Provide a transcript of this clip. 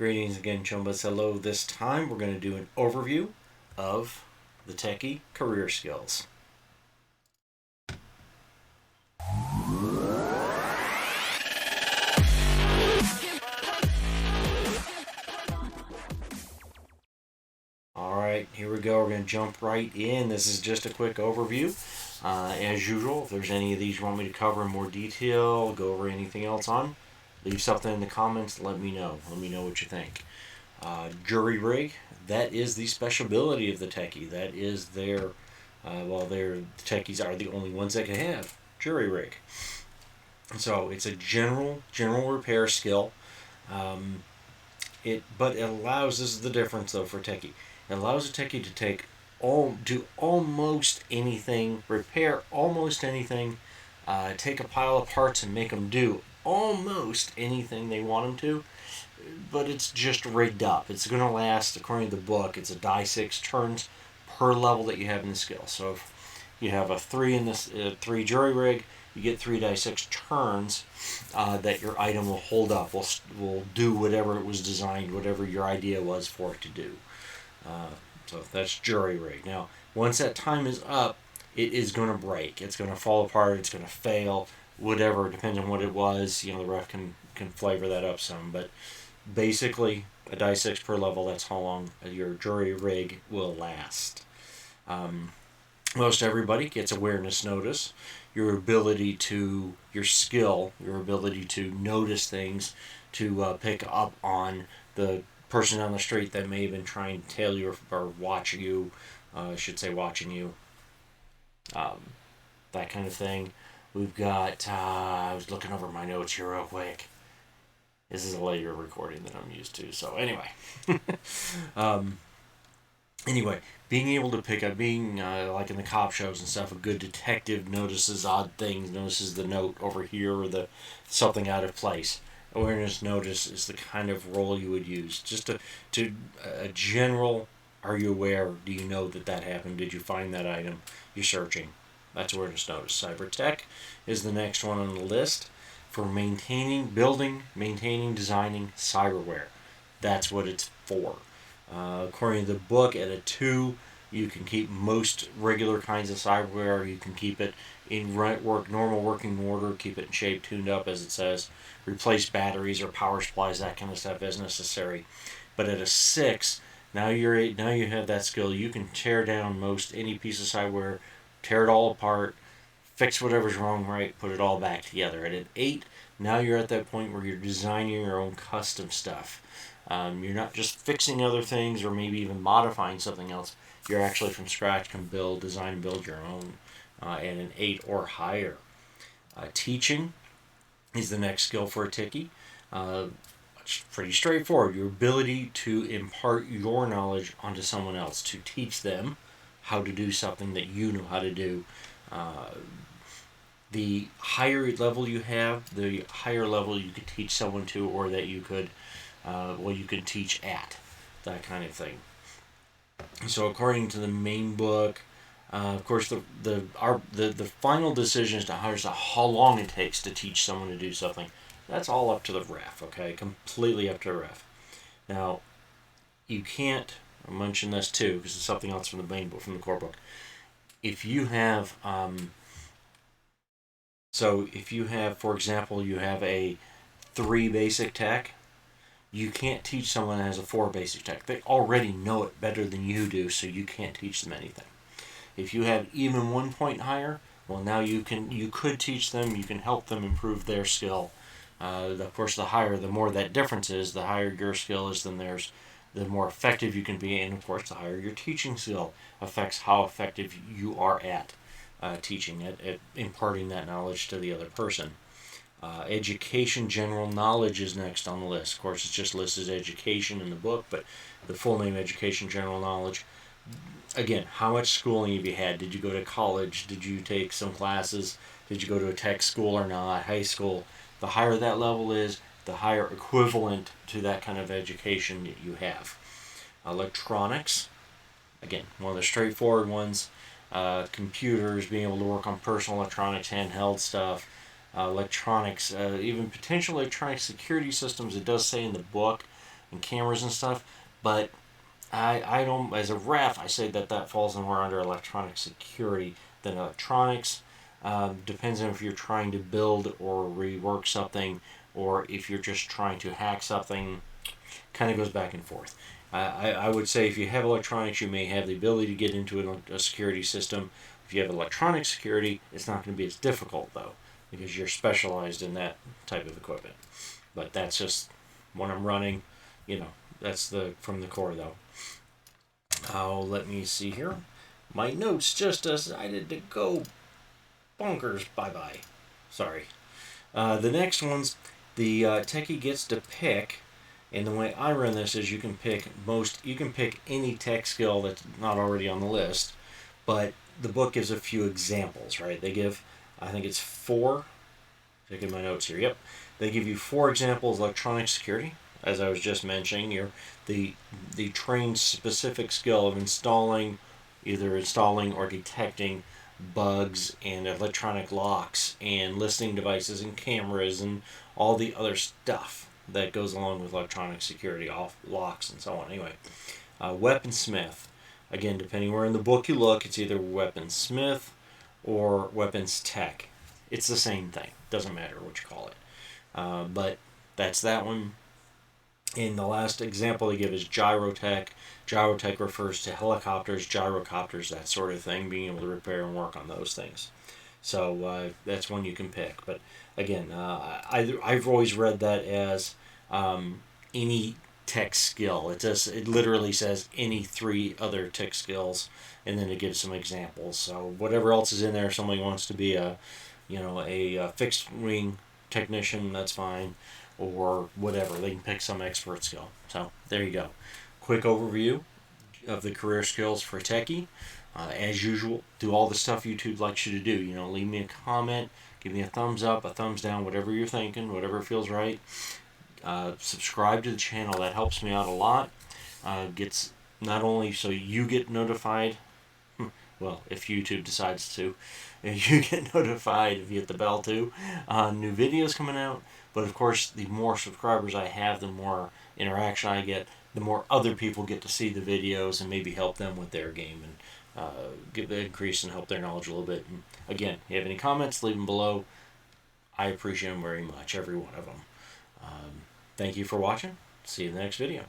Greetings again, Chumbas. Hello. This time we're going to do an overview of the Techie career skills. Alright, here we go. We're going to jump right in. This is just a quick overview. As usual, if there's any of these you want me to cover in more detail, go over anything else on, leave something in the comments. Let me know. Let me know what you think. Jury rig, that is the special ability of the Techie. That is their, the Techies are the only ones that can have jury rig. So it's a general repair skill. But it allows, this is the difference though for Techie. It allows a Techie to do almost anything, repair almost anything, take a pile of parts and make them do almost anything they want them to. But it's just rigged up. It's going to last, according to the book, it's a die 6 turns per level that you have in the skill. So if you have a 3 in this 3 jury rig, you get 3 die 6 turns that your item will hold up. Will do whatever it was designed, whatever your idea was for it to do. So that's jury rig. Now, once that time is up, it is going to break. It's going to fall apart. It's going to fail. Whatever, depends on what it was. The ref can flavor that up some, but basically, a die 6 per level, that's how long your jury rig will last. Most everybody gets awareness notice. Your ability to notice things, to pick up on the person on the street that may have been trying to tail you or watch you, watching you. That kind of thing. We've got, I was looking over my notes here real quick. This is a later recording than I'm used to. So anyway, being able to pick up, like in the cop shows and stuff, a good detective notices odd things, notices the note over here or something out of place. Awareness notice is the kind of role you would use. Just to a general, are you aware? Do you know that happened? Did you find that item? You're searching. That's awareness notice. Cyber tech is the next one on the list. For building, designing cyberware. That's what it's for. According to the book, at a 2, you can keep most regular kinds of cyberware. You can keep it in normal working order, keep it in shape, tuned up, as it says. Replace batteries or power supplies, that kind of stuff as necessary. But at a 6, now you have that skill. You can tear down most any piece of cyberware, tear it all apart, fix whatever's wrong, right, put it all back together. And at 8, now you're at that point where you're designing your own custom stuff. You're not just fixing other things or maybe even modifying something else. You're actually from scratch can design and build your own at an 8 or higher. Teaching is the next skill for a Techie. It's pretty straightforward. Your ability to impart your knowledge onto someone else, to teach them how to do something that you know how to do. The higher level you have, the higher level you could teach someone to, or that you could teach at, that kind of thing. So according to the main book, of course, the final decision as to how long it takes to teach someone to do something, that's all up to the ref, okay? Completely up to the ref. Now, you can't, I'll mention this too, because it's something else from the main book, from the core book. If you have, for example, you have a 3 basic tech, you can't teach someone that has a 4 basic tech. They already know it better than you do, so you can't teach them anything. If you have even 1 point higher, well, now you could teach them, you can help them improve their skill. Of course, the more that difference is, the higher your skill is than theirs, the more effective you can be, and of course, the higher your teaching skill affects how effective you are at teaching, at imparting that knowledge to the other person. Education, general knowledge is next on the list. Of course, it's just listed as education in the book, but the full name, education, general knowledge. Again, how much schooling have you had? Did you go to college? Did you take some classes? Did you go to a tech school or not? High school? The higher that level is, the higher equivalent to that kind of education that you have. Electronics, again, one of the straightforward ones. Computers, being able to work on personal electronics, handheld stuff. Electronics, even potential electronic security systems. It does say in the book and cameras and stuff, but I don't, as a ref, I say that falls more under electronic security than electronics. Depends on if you're trying to build or rework something, or if you're just trying to hack something. Kind of goes back and forth. I would say if you have electronics, you may have the ability to get into a security system. If you have electronic security, it's not going to be as difficult, though, because you're specialized in that type of equipment. But that's just when I'm running, that's from the core, though. Let me see here. My notes just decided to go bonkers. Bye-bye. Sorry. The next one's the techie gets to pick, and the way I run this is you can pick any tech skill that's not already on the list, but the book gives a few examples, right? They give, I think it's 4. Checking my notes here. Yep. They give you 4 examples: electronic security, as I was just mentioning, the trained specific skill of either installing or detecting bugs and electronic locks and listening devices and cameras and all the other stuff that goes along with electronic security, off locks and so on. Anyway, weaponsmith. Again, depending where in the book you look, it's either weaponsmith or weapons tech. It's the same thing. Doesn't matter what you call it. But that's that one. And the last example they give is gyrotech. Gyrotech refers to helicopters, gyrocopters, that sort of thing, being able to repair and work on those things. So that's one you can pick. But again, I've always read that as any tech skill. It literally says any 3 other tech skills, and then it gives some examples. So whatever else is in there, if somebody wants to be a fixed wing technician, that's fine, or whatever. They can pick some expert skill. So there you go. Quick overview of the career skills for techie. As usual, do all the stuff YouTube likes you to do. Leave me a comment, give me a thumbs up, a thumbs down, whatever you're thinking, whatever feels right. Subscribe to the channel. That helps me out a lot. Gets not only so you get notified, well, if YouTube decides to, you get notified if you hit the bell too, on new videos coming out. But of course, the more subscribers I have, the more interaction I get, the more other people get to see the videos and maybe help them with their game and get the increase and help their knowledge a little bit. And again, if you have any comments, leave them below. I appreciate them very much, every one of them. Thank you for watching. See you in the next video.